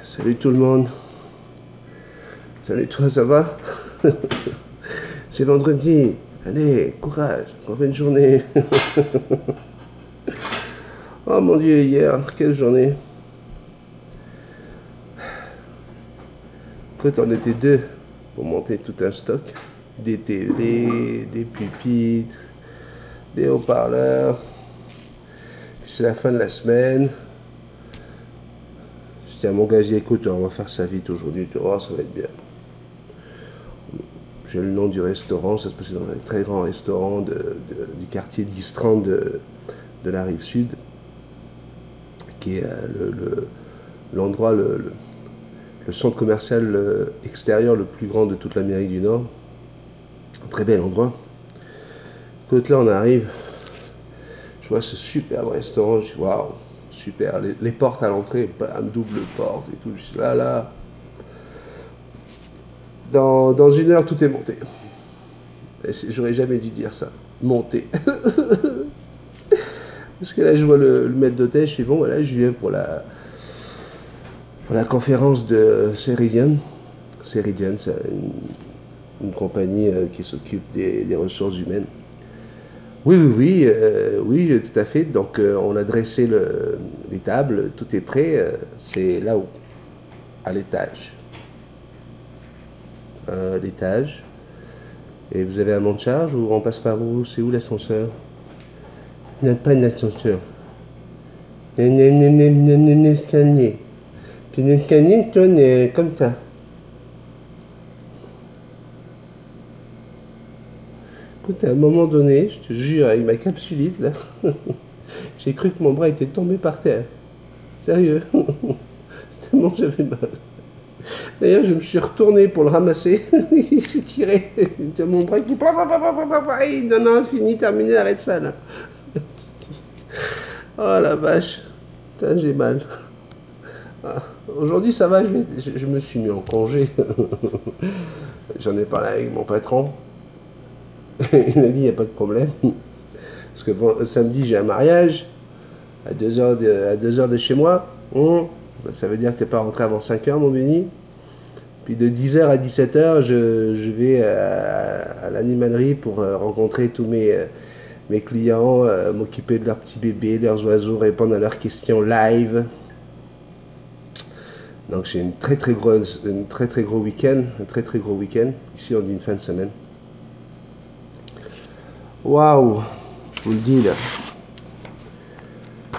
Salut tout le monde. Salut toi, ça va? C'est vendredi. Allez, courage, encore une journée. Oh mon Dieu, hier, quelle journée. Écoute, on était deux pour monter tout un stock. Des télés, des pupitres, des haut-parleurs. Puis c'est la fin de la semaine. Je dis à mon gars, j'ai dit, écoute, on va faire ça vite aujourd'hui, tu vois, ça va être bien. J'ai le nom du restaurant, ça se passait dans un très grand restaurant du quartier d'Istrand de la rive sud, qui est l'endroit, le centre commercial extérieur le plus grand de toute l'Amérique du Nord. Un très bel endroit. Écoute, là on arrive, je vois ce superbe restaurant, je dis waouh, super, les portes à l'entrée, bam, double porte et tout, je dis là. Dans une heure, tout est monté. J'aurais jamais dû dire ça. Monté. Parce que là, je vois le maître d'hôtel, je fais bon, voilà, je viens pour la conférence de Ceridian. Ceridian, c'est une compagnie qui s'occupe des ressources humaines. Oui, tout à fait. Donc, on a dressé les tables, tout est prêt. C'est là-haut, à l'étage. L'étage. Et vous avez un monte charge ou on passe par où? C'est où l'ascenseur? Il n'y a pas d'ascenseur. Il y a un escalier. Puis l'escalier tourne comme ça. Écoute, à un moment donné, je te jure, avec ma capsulite, là, j'ai cru que mon bras était tombé par terre. Sérieux. Tellement j'avais mal. D'ailleurs, je me suis retourné pour le ramasser. Il s'est tiré. Mon bras qui... Non, fini, terminé, arrête ça, là. Oh la vache. Putain, j'ai mal. Ah, aujourd'hui, ça va, je me suis mis en congé. J'en ai parlé avec mon patron. Il m'a dit, il n'y a pas de problème. Parce que samedi, j'ai un mariage à 2 heures de chez moi. Ça veut dire que tu n'es pas rentré avant 5 heures, mon béni. Puis de 10h à 17h, je vais à l'animalerie pour rencontrer tous mes clients, m'occuper de leurs petits bébés, leurs oiseaux, répondre à leurs questions live. Donc j'ai un très très gros week-end, Ici on dit une fin de semaine. Waouh, je vous le dis là.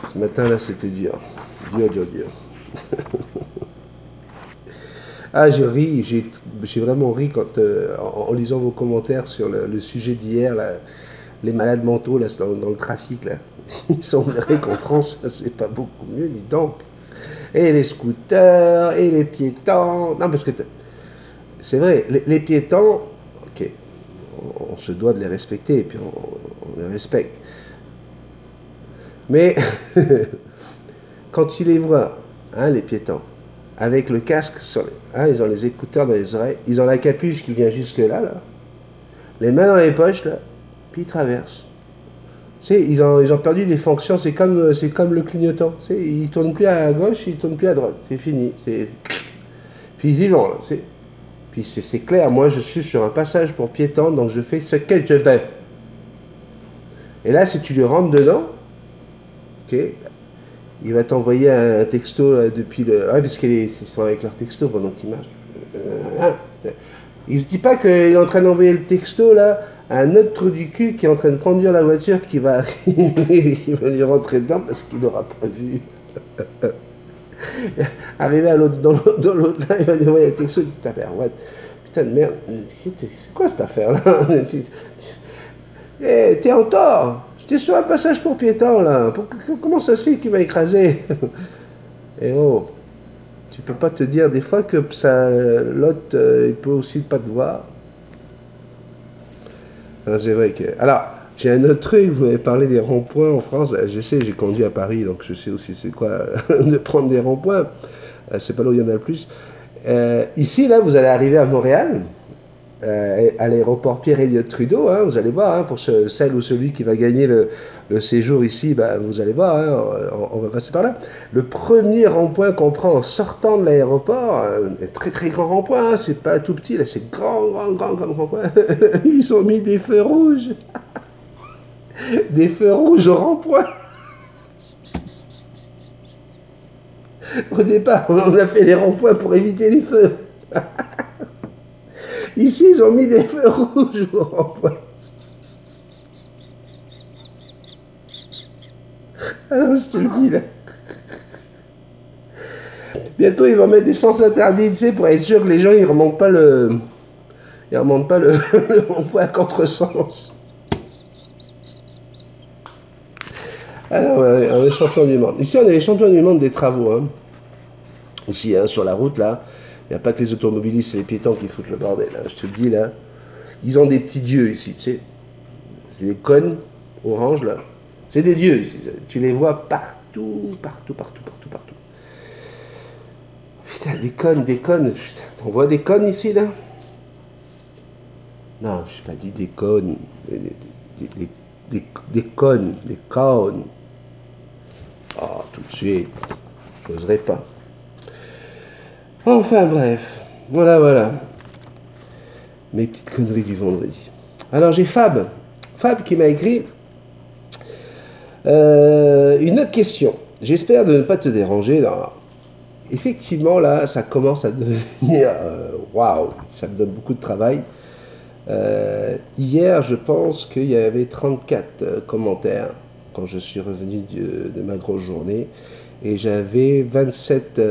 Ce matin là c'était dur. Dur. Ah, j'ai vraiment ri quand, en lisant vos commentaires sur le sujet d'hier, les malades mentaux là, dans le trafic. Là. Il semblerait qu'en France, c'est pas beaucoup mieux, dis donc. Et les scooters, et les piétons. Non, parce que c'est vrai, les piétons, ok, on se doit de les respecter, et puis on les respecte. Mais quand tu les vois, hein, les piétons, avec le casque sur ils ont les écouteurs dans les oreilles, ils ont la capuche qui vient jusque là, les mains dans les poches, là, puis ils traversent. Tu sais, ils ont perdu les fonctions, c'est comme le clignotant. Tu sais, ils ne tournent plus à gauche, ils ne tournent plus à droite, c'est fini. Puis ils y vont, là, puis c'est clair, moi je suis sur un passage pour piétons, donc je fais ce que je veux. Et là, si tu lui rentres dedans, ok, il va t'envoyer un texto là, depuis le... Ah, parce qu'ils sont avec leur texto pendant qu'ils marchent. Il se dit pas qu'il est en train d'envoyer le texto là à un autre trou du cul qui est en train de conduire la voiture qui va lui rentrer dedans parce qu'il n'aura pas vu. Arrivé dans l'autre là, il va lui envoyer un texto, il dit putain de merde, c'est quoi cette affaire là? T'es en tort. J'étais sur un passage pour piétons, là. Comment ça se fait qu'il m'a écrasé? Et oh, tu peux pas te dire des fois que l'autre, il peut aussi pas te voir. C'est vrai que... Alors, j'ai un autre truc, vous m'avez parlé des ronds-points en France. Je sais, j'ai conduit à Paris, donc je sais aussi c'est quoi de prendre des ronds-points. C'est pas là où il y en a le plus. Ici, là, vous allez arriver à Montréal. à l'aéroport Pierre-Elliott Trudeau, hein, vous allez voir, hein, pour celle ou celui qui va gagner le séjour ici, bah, vous allez voir, hein, on va passer par là. Le premier rond-point qu'on prend en sortant de l'aéroport, un très très grand rond-point, hein, c'est pas tout petit, là c'est grand rond-point. Ils ont mis des feux rouges. Des feux rouges au rond-point. Au départ, on a fait les ronds-points pour éviter les feux. Ici, ils ont mis des feux rouges au rond-point. Alors, je te le dis, là. Bientôt, ils vont mettre des sens interdits, tu sais, pour être sûr que les gens, ils remontent pas le... Ils remontent pas le rond-point à contresens. Alors, on est champion du monde. Ici, on est les champions du monde des travaux. Hein. Ici, hein, sur la route, là, il n'y a pas que les automobilistes et les piétons qui foutent le bordel. Hein. Je te le dis, là. Ils ont des petits dieux ici, tu sais. C'est des cônes oranges, là. C'est des dieux ici. Tu les vois partout, partout, partout, partout, partout. Putain, des cônes. T'en vois des cônes ici, là? Non, je n'ai pas dit des cônes. Des cônes, des cônes. Oh, tout de suite. Je n'oserais pas. Enfin, bref. Voilà, voilà. Mes petites conneries du vendredi. Alors, j'ai Fab. Fab qui m'a écrit une autre question. J'espère de ne pas te déranger. Non. Effectivement, là, ça commence à devenir... Waouh, ça me donne beaucoup de travail. Hier, je pense qu'il y avait 34 commentaires quand je suis revenu de ma grosse journée. Et j'avais 27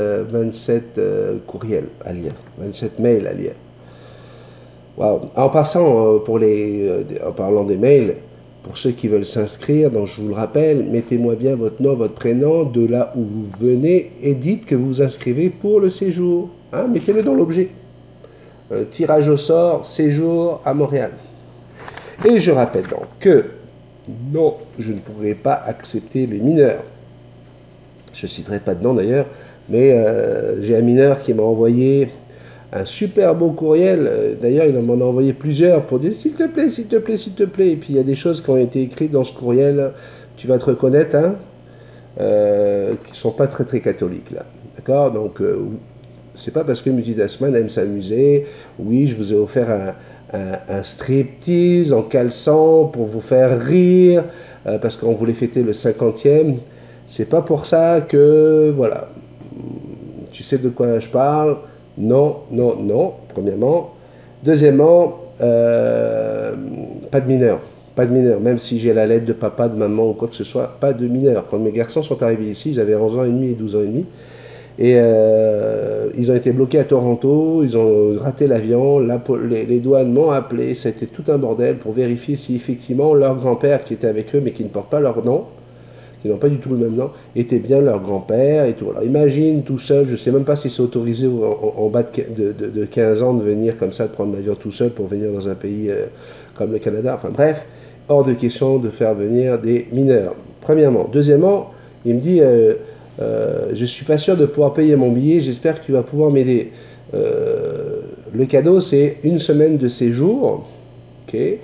courriels à lire, 27 mails à lire. Wow. En passant, en parlant des mails, pour ceux qui veulent s'inscrire, donc je vous le rappelle, mettez-moi bien votre nom, votre prénom, de là où vous venez, et dites que vous vous inscrivez pour le séjour. Hein, mettez-le dans l'objet. Tirage au sort, séjour à Montréal. Et je rappelle donc que non, je ne pourrai pas accepter les mineurs. Je ne citerai pas de nom d'ailleurs, mais j'ai un mineur qui m'a envoyé un super beau courriel. D'ailleurs, il m'en a envoyé plusieurs pour dire s'il te plaît, s'il te plaît, s'il te plaît. Et puis il y a des choses qui ont été écrites dans ce courriel, tu vas te reconnaître, hein, qui ne sont pas très très catholiques là. D'accord? Donc, c'est pas parce que Multitasman aime s'amuser. Oui, je vous ai offert un striptease en caleçon pour vous faire rire, parce qu'on voulait fêter le 50e. C'est pas pour ça que, voilà, tu sais de quoi je parle. Non, non, non, premièrement. Deuxièmement, pas de mineur. Pas de mineur, même si j'ai la lettre de papa, de maman ou quoi que ce soit, pas de mineur. Quand mes garçons sont arrivés ici, j'avais 11 ans et demi et 12 ans et demi. Et ils ont été bloqués à Toronto, ils ont raté l'avion, les douanes m'ont appelé, c'était tout un bordel pour vérifier si effectivement leur grand-père qui était avec eux mais qui ne porte pas leur nom, qui n'ont pas du tout le même nom, était bien leur grand-père et tout. Alors imagine tout seul, je ne sais même pas si c'est autorisé en bas de 15 ans de venir comme ça, de prendre l'avion tout seul pour venir dans un pays comme le Canada, enfin bref, hors de question de faire venir des mineurs, premièrement. Deuxièmement, il me dit... je ne suis pas sûr de pouvoir payer mon billet, j'espère que tu vas pouvoir m'aider. Le cadeau, c'est une semaine de séjour, ok, et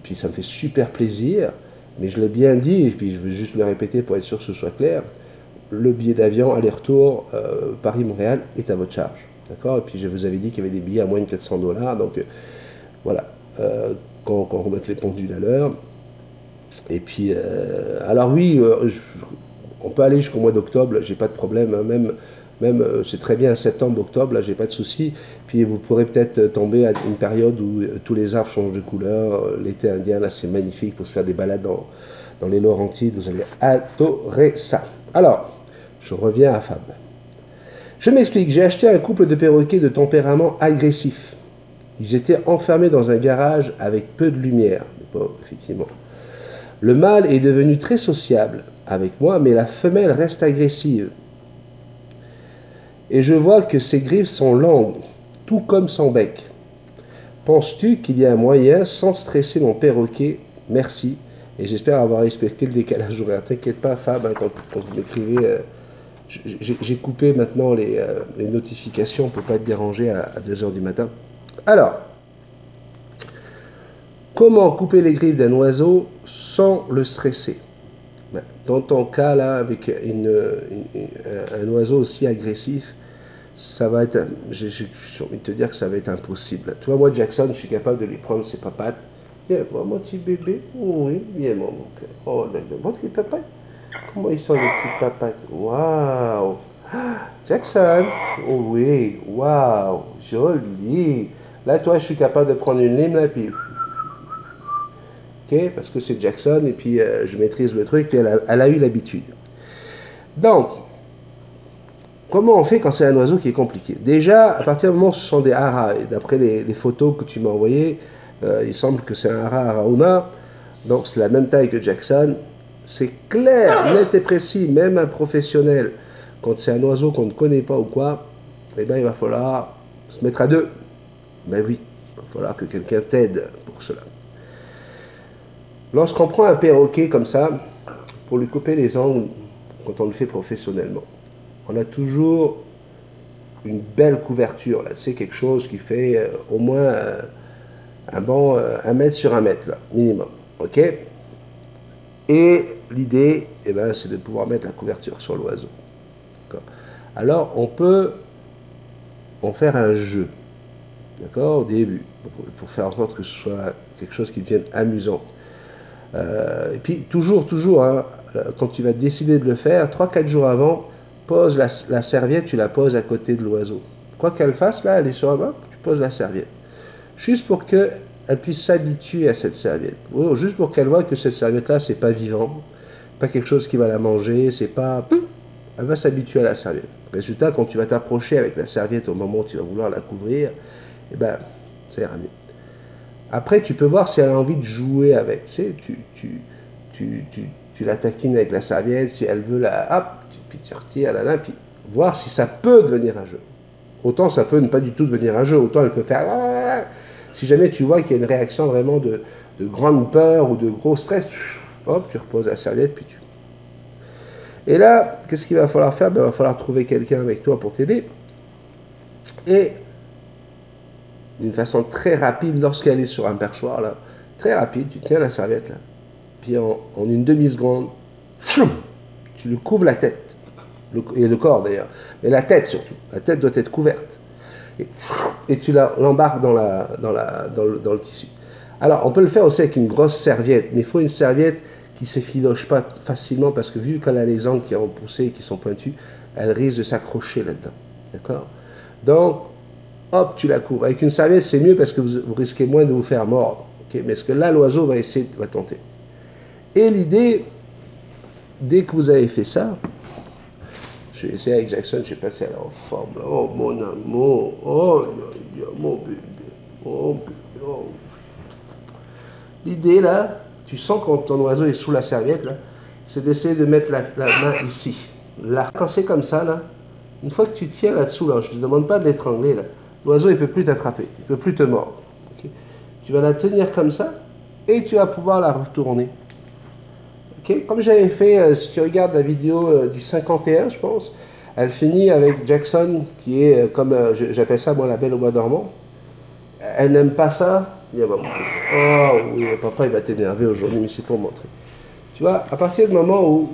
puis ça me fait super plaisir, mais je l'ai bien dit, et puis je veux juste le répéter pour être sûr que ce soit clair, le billet d'avion aller-retour Paris-Montréal est à votre charge, d'accord? Et puis je vous avais dit qu'il y avait des billets à moins de 400 $, donc voilà, qu'on remette les pendules à l'heure. Et puis, alors oui, on peut aller jusqu'au mois d'octobre, j'ai pas de problème, hein, même c'est très bien septembre, octobre, là j'ai pas de souci. Puis vous pourrez peut-être tomber à une période où tous les arbres changent de couleur, l'été indien, là c'est magnifique pour se faire des balades dans les Laurentides, vous allez adorer ça. Alors, je reviens à Fab. Je m'explique, j'ai acheté un couple de perroquets de tempérament agressif. Ils étaient enfermés dans un garage avec peu de lumière, effectivement. Le mâle est devenu très sociable avec moi, mais la femelle reste agressive. Et je vois que ses griffes sont longues, tout comme son bec. Penses-tu qu'il y a un moyen, sans stresser mon perroquet? Merci. Et j'espère avoir respecté le décalage horaire. T'inquiète pas, Fab, hein, quand vous m'écrivez, j'ai coupé maintenant les notifications pour ne pas être dérangé à 2 h du matin. Alors, Comment couper les griffes d'un oiseau sans le stresser? Dans ton cas, là, avec un oiseau aussi agressif, ça va être, j'ai envie de te dire que ça va être impossible. Tu vois, moi, Jackson, je suis capable de lui prendre ses papates. Viens voir mon petit bébé. Oui, viens, mon cœur. Oh, là, montre les papates. Comment ils sont, les petites papates? Waouh! Jackson! Oh, oui, waouh! Joli! Là, toi, je suis capable de prendre une lime, là, puis... Ok? Parce que c'est Jackson, et puis je maîtrise le truc, et elle a eu l'habitude. Donc, comment on fait quand c'est un oiseau qui est compliqué? Déjà, à partir du moment où ce sont des haras, et d'après les photos que tu m'as envoyées, il semble que c'est un hara arauna, donc c'est la même taille que Jackson. C'est clair, net et précis, même un professionnel, quand c'est un oiseau qu'on ne connaît pas ou quoi, eh bien il va falloir se mettre à deux. Ben oui, il va falloir que quelqu'un t'aide pour cela. Lorsqu'on prend un perroquet comme ça, pour lui couper les angles, quand on le fait professionnellement, on a toujours une belle couverture, là, tu sais, quelque chose qui fait au moins un bon 1 mètre sur 1 mètre, là, minimum, ok? Et l'idée, eh ben, c'est de pouvoir mettre la couverture sur l'oiseau. Alors, on peut en faire un jeu, d'accord, au début, pour faire en sorte que ce soit quelque chose qui devienne amusant. Et puis, toujours, hein, quand tu vas décider de le faire, 3-4 jours avant, pose la serviette, tu la poses à côté de l'oiseau. Quoi qu'elle fasse, là, elle est sur la main, tu poses la serviette. Juste pour qu'elle puisse s'habituer à cette serviette. Juste pour qu'elle voit que cette serviette-là, c'est pas vivant, pas quelque chose qui va la manger, c'est pas... Elle va s'habituer à la serviette. Résultat, quand tu vas t'approcher avec la serviette au moment où tu vas vouloir la couvrir, eh ben, ça ira mieux. Après, tu peux voir si elle a envie de jouer avec. Tu sais, tu la taquines avec la serviette, si elle veut la... Hop, puis tu retires la main, puis voir si ça peut devenir un jeu. Autant ça peut ne pas du tout devenir un jeu, autant elle peut faire... Si jamais tu vois qu'il y a une réaction vraiment de grande peur ou de gros stress, hop, tu reposes la serviette, puis tu... Et là, qu'est-ce qu'il va falloir faire? Ben, il va falloir trouver quelqu'un avec toi pour t'aider. Et d'une façon très rapide, lorsqu'elle est sur un perchoir, là, très rapide, tu tiens la serviette, là, puis en une demi-seconde, tu lui couvres la tête, et le corps d'ailleurs, mais la tête surtout. La tête doit être couverte. Et tu l'embarques dans le tissu. Alors, on peut le faire aussi avec une grosse serviette, mais il faut une serviette qui ne s'effiloche pas facilement, parce que vu qu'elle a les angles qui ont poussé et qui sont pointus, elle risque de s'accrocher là-dedans. D'accord? Donc, hop, tu la couvres. Avec une serviette, c'est mieux parce que vous risquez moins de vous faire mordre. Okay? Mais est-ce que là, l'oiseau va tenter. Et l'idée, dès que vous avez fait ça, je vais essayer avec Jackson, je sais pas si elle est en forme. Là. Oh, mon amour. Oh, mon bébé. Oh, bébé. Oh. L'idée, là, tu sens quand ton oiseau est sous la serviette, là, c'est d'essayer de mettre la main ici. Là. Quand c'est comme ça, là, une fois que tu tiens là-dessous, là, je ne te demande pas de l'étrangler, là, l'oiseau, il ne peut plus t'attraper, il ne peut plus te mordre. Okay? Tu vas la tenir comme ça, et tu vas pouvoir la retourner. Okay? Comme j'avais fait, si tu regardes la vidéo du 51, je pense, elle finit avec Jackson, qui est, comme j'appelle ça, moi, la belle au bois dormant. Elle n'aime pas ça. Il va montrer. Oh oui, papa, il va t'énerver aujourd'hui, mais c'est pour montrer. Tu vois, à partir du moment où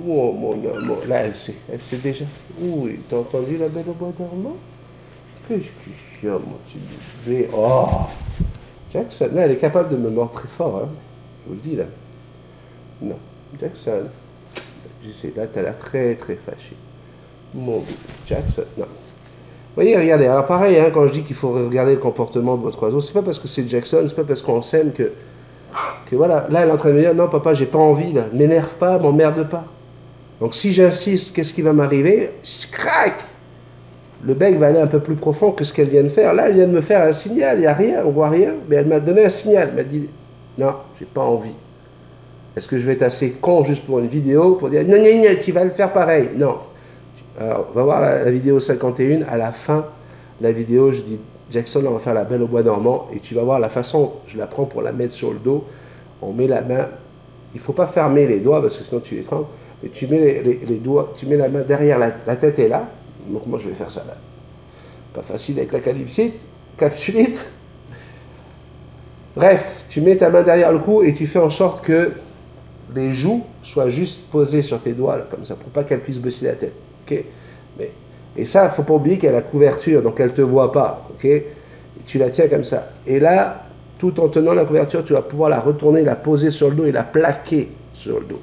là, elle sait déjà. Oui, t'as entendu la belle au bois dormant? Qu'est-ce qu'il y a, mon petit bébé? Oh! Jackson, là, elle est capable de me mordre très fort, hein. Je vous le dis, là. Non, Jackson. Je sais, là, t'as l'air très, très fâché. Mon bébé. Jackson, non. Vous voyez, regardez, alors pareil, hein, quand je dis qu'il faut regarder le comportement de votre oiseau, c'est pas parce que c'est Jackson, c'est pas parce qu'on s'aime que voilà, là elle est en train de me dire, non papa, j'ai pas envie, là, m'énerve pas, m'emmerde pas. Donc si j'insiste, qu'est-ce qui va m'arriver? Crac! Le bec va aller un peu plus profond que ce qu'elle vient de faire. Là, elle vient de me faire un signal, il n'y a rien, on voit rien, mais elle m'a donné un signal, elle m'a dit, non, j'ai pas envie. Est-ce que je vais être assez con juste pour une vidéo pour dire, non, tu vas le faire pareil? Non. Alors, on va voir la vidéo 51. À la fin de la vidéo, je dis, Jackson, on va faire la belle au bois dormant. Et tu vas voir la façon, je la prends pour la mettre sur le dos. On met la main, il ne faut pas fermer les doigts parce que sinon tu étrangles. Mais tu mets les doigts, tu mets la main derrière, la tête est là. Donc moi je vais faire ça là. Pas facile avec la capsulite. Bref, tu mets ta main derrière le cou et tu fais en sorte que les joues soient juste posées sur tes doigts, là, comme ça, pour pas qu'elle puisse baisser la tête. Okay. Et ça, il ne faut pas oublier qu'elle a la couverture, donc elle ne te voit pas. Okay. Tu la tiens comme ça. Et là, tout en tenant la couverture, tu vas pouvoir la retourner, la poser sur le dos et la plaquer sur le dos.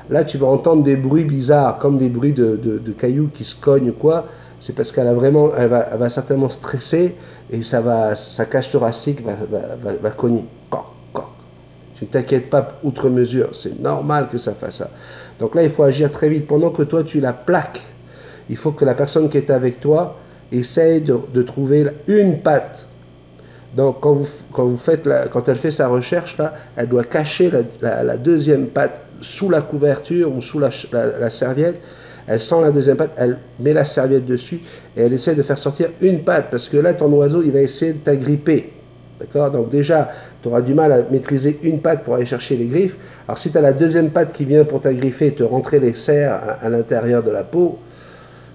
Là, tu vas entendre des bruits bizarres, comme des bruits de cailloux qui se cognent ou quoi. C'est parce qu'elle va certainement stresser et sa cage thoracique va cogner. Tu ne t'inquiètes pas outre mesure, c'est normal que ça fasse ça. Donc là, il faut agir très vite. Pendant que toi, tu la plaques, il faut que la personne qui est avec toi essaye de trouver une patte. Donc quand elle fait sa recherche, là, elle doit cacher la deuxième patte sous la couverture ou sous la serviette. Elle sent la deuxième patte, elle met la serviette dessus et elle essaie de faire sortir une patte parce que là, ton oiseau, il va essayer de t'agripper. D'accord? Donc déjà, tu auras du mal à maîtriser une patte pour aller chercher les griffes. Alors si tu as la deuxième patte qui vient pour t'agriffer et te rentrer les serres à l'intérieur de la peau,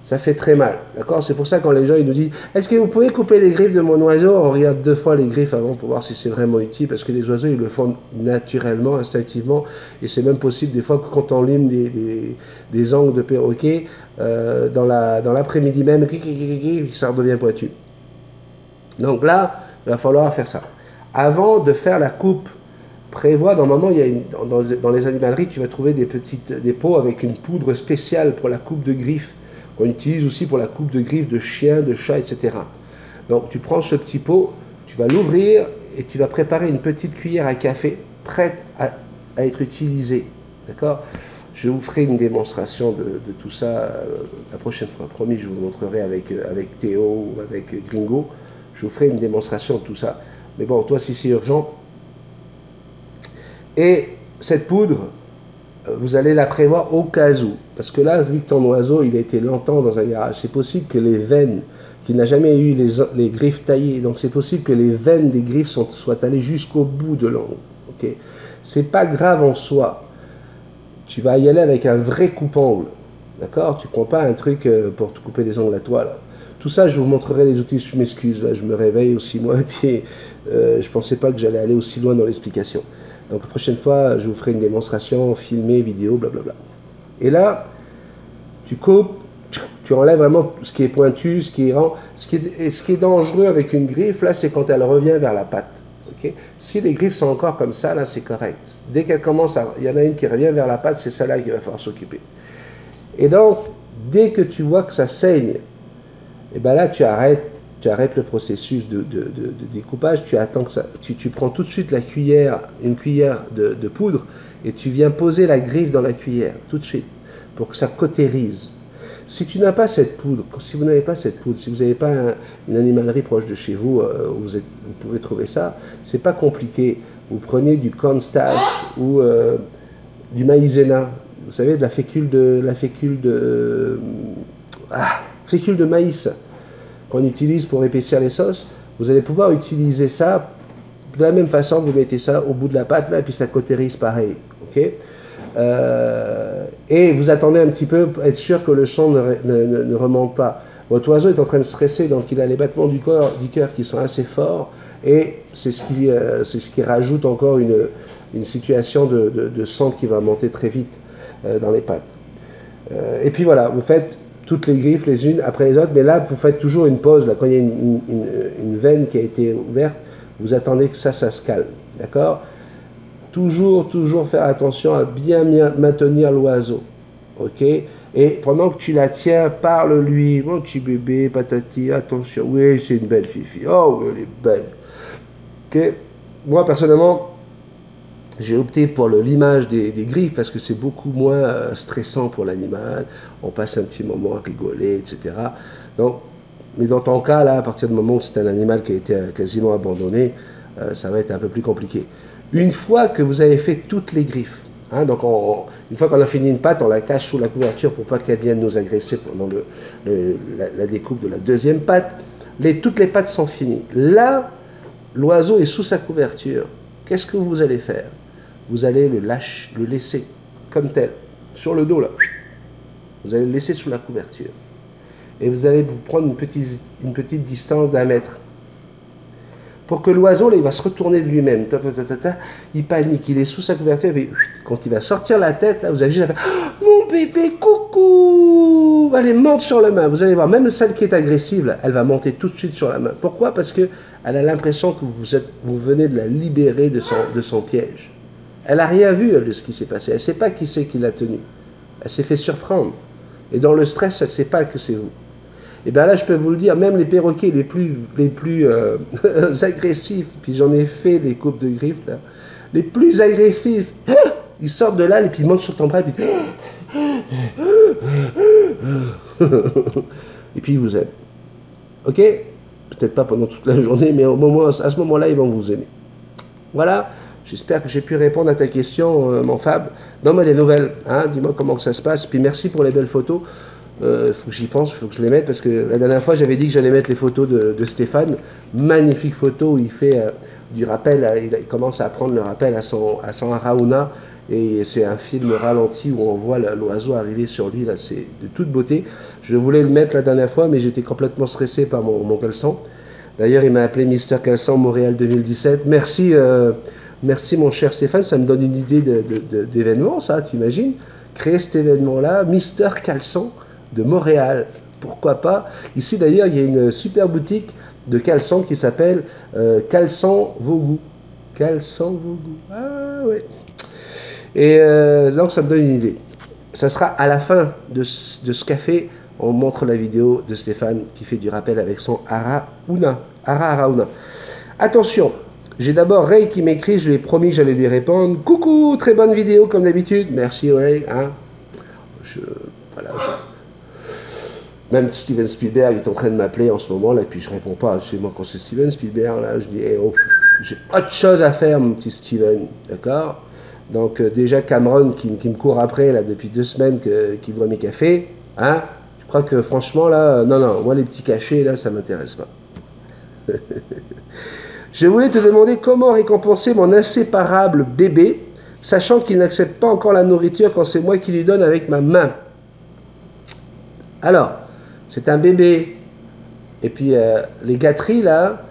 ça fait très mal. D'accord? C'est pour ça quand les gens ils nous disent « Est-ce que vous pouvez couper les griffes de mon oiseau ?» On regarde 2 fois les griffes avant pour voir si c'est vraiment utile parce que les oiseaux ils le font naturellement, instinctivement et c'est même possible des fois que quand on lime des ongles de perroquet dans l'après-midi même, ça redevient pointu. Donc là, il va falloir faire ça. Avant de faire la coupe, prévois, normalement, dans les animaleries, tu vas trouver des pots avec une poudre spéciale pour la coupe de griffes, qu'on utilise aussi pour la coupe de griffes de chiens, de chats, etc. Donc tu prends ce petit pot, tu vas l'ouvrir et tu vas préparer une petite cuillère à café prête à être utilisée. D'accord? Je vous ferai une démonstration de tout ça la prochaine fois. Promis, je vous montrerai avec Théo ou avec Gringo. Je vous ferai une démonstration de tout ça. Mais bon, toi, si c'est urgent. Et cette poudre, vous allez la prévoir au cas où. Parce que là, vu que ton oiseau, il a été longtemps dans un garage, c'est possible que les veines, qu'il n'a jamais eu les griffes taillées, donc c'est possible que les veines des griffes soient allées jusqu'au bout de l'ongle. Okay? C'est pas grave en soi. Tu vas y aller avec un vrai coupe-ongle. D'accord? Tu ne prends pas un truc pour te couper les ongles à toi, là. Tout ça, je vous montrerai les outils. Je m'excuse, là, je me réveille aussi moi, et puis je ne pensais pas que j'allais aller aussi loin dans l'explication. Donc la prochaine fois, je vous ferai une démonstration, filmée, vidéo, blablabla. Et là, tu coupes, tu enlèves vraiment ce qui est pointu, ce qui est rang. Ce qui est dangereux avec une griffe, là, c'est quand elle revient vers la patte. Okay? Si les griffes sont encore comme ça, là, c'est correct. Dès qu'elle commence il y en a une qui revient vers la patte, c'est celle-là qui va falloir s'occuper. Et donc, dès que tu vois que ça saigne, et bien là, tu arrêtes le processus de découpage, tu attends que ça, tu prends tout de suite une cuillère de poudre, et tu viens poser la griffe dans la cuillère, tout de suite, pour que ça cautérise. Si tu n'as pas cette poudre, si vous n'avez pas cette poudre, si vous n'avez pas une animalerie proche de chez vous, où vous pouvez trouver ça, c'est pas compliqué. Vous prenez du cornstarch ou du maïzena, vous savez, de la fécule de maïs qu'on utilise pour épaissir les sauces. Vous allez pouvoir utiliser ça de la même façon. Vous mettez ça au bout de la pâte là, et puis ça cautérise pareil. Okay? Et vous attendez un petit peu pour être sûr que le sang ne remonte pas. Votre oiseau est en train de stresser, donc il a les battements du cœur qui sont assez forts, et c'est ce qui rajoute encore une situation de sang qui va monter très vite dans les pattes. Et puis voilà, vous faites toutes les griffes les unes après les autres, mais là vous faites toujours une pause, là, quand il y a une veine qui a été ouverte, vous attendez que ça se calme, d'accord? Toujours faire attention à bien maintenir l'oiseau, ok? Et pendant que tu la tiens, parle-lui, mon petit bébé, patati, attention, oui c'est une belle fifi, oh oui elle est belle, ok? Moi personnellement, j'ai opté pour le limage des griffes parce que c'est beaucoup moins stressant pour l'animal. On passe un petit moment à rigoler, etc. Donc, mais dans ton cas, là, à partir du moment où c'est un animal qui a été quasiment abandonné, ça va être un peu plus compliqué. Une fois que vous avez fait toutes les griffes, hein, donc une fois qu'on a fini une patte, on la cache sous la couverture pour pas qu'elle vienne nous agresser pendant la découpe de la deuxième patte. Toutes les pattes sont finies. Là, l'oiseau est sous sa couverture. Qu'est-ce que vous allez faire? Vous allez le laisser comme tel, sur le dos là. Vous allez le laisser sous la couverture. Et vous allez vous prendre une petite distance d'1 mètre. pour que l'oiseau, là, il va se retourner de lui-même. Il panique, il est sous sa couverture, et quand il va sortir la tête, là, vous allez juste faire « Mon bébé, coucou !» Allez, monte sur la main. Vous allez voir, même celle qui est agressive, là, elle va monter tout de suite sur la main. Pourquoi? Parce qu'elle a l'impression que vous venez de la libérer de son piège. Elle n'a rien vu de ce qui s'est passé. Elle ne sait pas qui c'est qui l'a tenue. Elle s'est fait surprendre. Et dans le stress, elle ne sait pas que c'est vous. Et bien là, je peux vous le dire, même les perroquets les plus agressifs, puis j'en ai fait des coupes de griffes, là, les plus agressifs, ils sortent de là, et puis ils montent sur ton bras, et puis... et puis ils vous aiment. Ok? Peut-être pas pendant toute la journée, mais à ce moment-là, ils vont vous aimer. Voilà. J'espère que j'ai pu répondre à ta question, mon Fab. Donne-moi des nouvelles, hein, dis-moi comment ça se passe. Puis merci pour les belles photos. Faut que j'y pense, il faut que je les mette, parce que la dernière fois, j'avais dit que j'allais mettre les photos de Stéphane. Magnifique photo où il fait du rappel, il commence à apprendre le rappel à son Arauna. Et c'est un film ralenti où on voit l'oiseau arriver sur lui, là, c'est de toute beauté. Je voulais le mettre la dernière fois, mais j'étais complètement stressé par mon caleçon. D'ailleurs, il m'a appelé Mister Caleçon Montréal 2017. Merci. Merci mon cher Stéphane, ça me donne une idée d'événement, ça, t'imagines? Créer cet événement-là, Mister Caleçon de Montréal, pourquoi pas? Ici d'ailleurs, il y a une super boutique de caleçons qui s'appelle Caleçon Vos Goûts. Caleçon Vos Goûts, ah oui. Et donc ça me donne une idée. Ça sera à la fin de ce café, on montre la vidéo de Stéphane qui fait du rappel avec son Arauna. Attention! J'ai d'abord Ray qui m'écrit, je lui ai promis que j'allais lui répondre. Coucou, très bonne vidéo comme d'habitude. Merci Ray. Hein. Même Steven Spielberg est en train de m'appeler en ce moment, là, et puis je réponds pas. Moi, quand c'est Steven Spielberg, là, je dis, hey, oh, j'ai autre chose à faire, mon petit Steven. D'accord? Donc, déjà Cameron qui me court après, là, depuis 2 semaines, qui voit mes cafés. Hein? Je crois que franchement, là, non, moi, les petits cachets, là, ça m'intéresse pas. Je voulais te demander comment récompenser mon inséparable bébé, sachant qu'il n'accepte pas encore la nourriture quand c'est moi qui lui donne avec ma main. Alors, c'est un bébé. Et puis, les gâteries, là,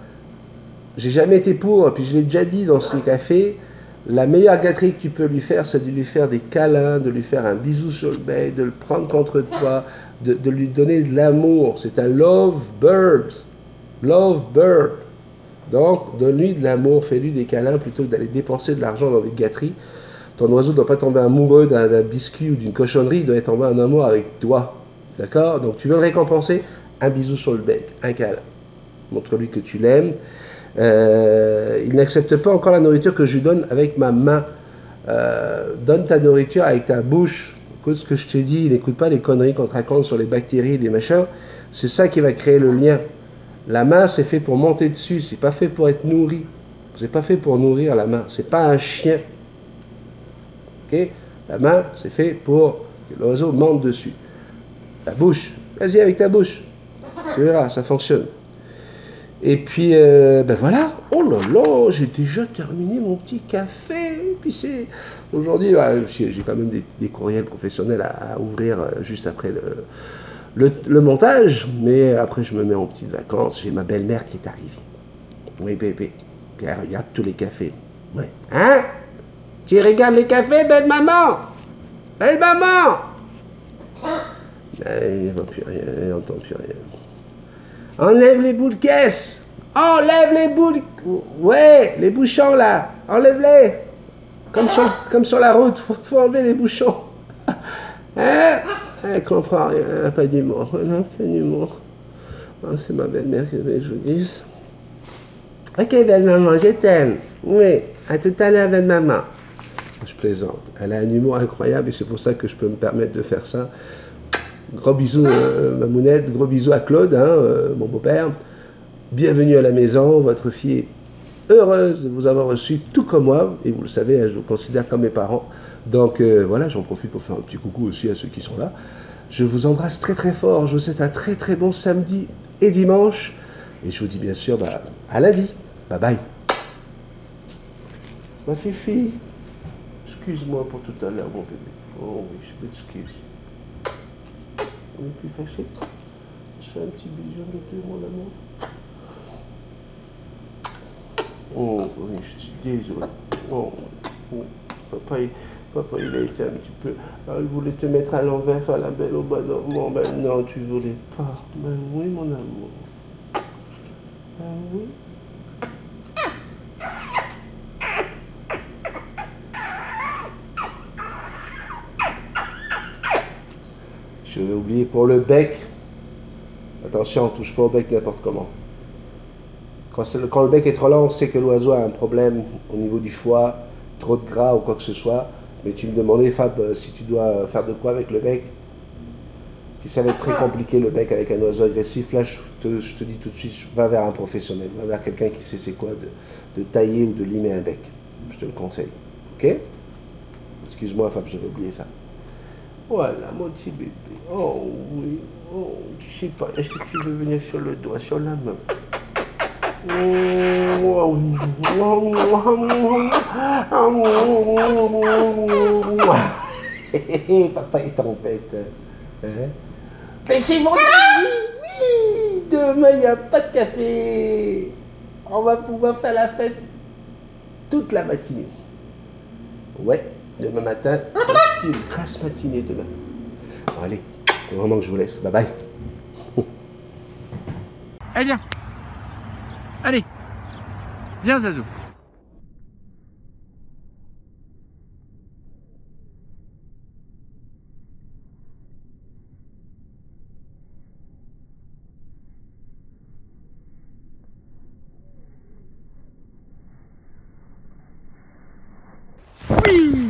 j'ai jamais été pour, et puis je l'ai déjà dit dans ces cafés, la meilleure gâterie que tu peux lui faire, c'est de lui faire des câlins, de lui faire un bisou sur le bec, de le prendre contre toi, de lui donner de l'amour. C'est un love bird. Love bird. Donc, donne-lui de l'amour, fais-lui des câlins plutôt que d'aller dépenser de l'argent dans des gâteries. Ton oiseau ne doit pas tomber amoureux d'un biscuit ou d'une cochonnerie, il doit tomber en amour avec toi. D'accord? Donc, tu veux le récompenser? Un bisou sur le bec, un câlin. Montre-lui que tu l'aimes. Il n'accepte pas encore la nourriture que je lui donne avec ma main. Donne ta nourriture avec ta bouche. Écoute ce que je t'ai dit, n'écoute pas les conneries qu'on te raconte sur les bactéries, les machins. C'est ça qui va créer le lien. La main, c'est fait pour monter dessus, c'est pas fait pour être nourri. C'est pas fait pour nourrir la main, c'est pas un chien. Ok? La main, c'est fait pour que l'oiseau monte dessus. La bouche, vas-y avec ta bouche. Tu verras, ça fonctionne. Et puis, ben voilà. Oh là là, j'ai déjà terminé mon petit café. Puis c'est... Aujourd'hui, j'ai quand même des courriels professionnels à ouvrir juste après le montage, mais après je me mets en petites vacances. J'ai ma belle-mère qui est arrivée. Oui, bébé. Puis elle regarde tous les cafés. Ouais. Hein? Tu regardes les cafés, belle maman? Belle maman! Il ne voit plus rien, il n'entend plus rien. Enlève les boules de caisse! Enlève les boules! Ouais, les bouchons là! Enlève-les! Comme sur la route, faut enlever les bouchons. Hein? Elle comprend rien, elle n'a pas d'humour. Elle n'a pas d'humour. Oh, c'est ma belle-mère qui veut que je vous dise. Ok, belle-maman, je t'aime. Oui, à tout à l'heure, belle-maman. Je plaisante. Elle a un humour incroyable et c'est pour ça que je peux me permettre de faire ça. Gros bisous, ma mounette. Gros bisous à Claude, hein, mon beau-père. Bienvenue à la maison. Votre fille est heureuse de vous avoir reçu, tout comme moi. Et vous le savez, je vous considère comme mes parents. Donc voilà, j'en profite pour faire un petit coucou aussi à ceux qui sont là. Je vous embrasse très très fort. Je vous souhaite un très très bon samedi et dimanche. Et je vous dis bien sûr à lundi. Bye bye. Ma fifi. Excuse-moi pour tout à l'heure, mon bébé. Oh oui, je m'excuse. On est plus fâché. Je fais un petit bisou de tout, mon amour. Oh, oui, je suis désolé. Oh, oh. Papa, papa, il a été un petit peu. Il voulait te mettre à l'envers, faire la belle au bas dormant. Ben non, tu voulais pas. Ben oui, mon amour. Ben oui. Je vais oublier pour le bec. Attention, on touche pas au bec n'importe comment. Quand le bec est trop long, on sait que l'oiseau a un problème au niveau du foie, trop de gras ou quoi que ce soit. Mais tu me demandais, Fab, si tu dois faire de quoi avec le bec. Puis ça va être très compliqué le bec avec un oiseau agressif. Là, je te dis tout de suite, va vers un professionnel, va vers quelqu'un qui sait c'est quoi de tailler ou de limer un bec. Je te le conseille. Ok? Excuse-moi, Fab, j'avais oublié ça. Voilà, mon petit bébé. Oh oui. Oh, tu sais pas. Est-ce que tu veux venir sur le doigt, sur la main? Papa est en bête. Hein? Mais c'est vendredi, oui! Demain, il n'y a pas de café. On va pouvoir faire la fête toute la matinée. Ouais, demain matin, tranquille, grasse matinée demain. Bon, allez, faut vraiment que je vous laisse. Bye bye. Allez, viens. Allez. Viens, Zazou. Oui.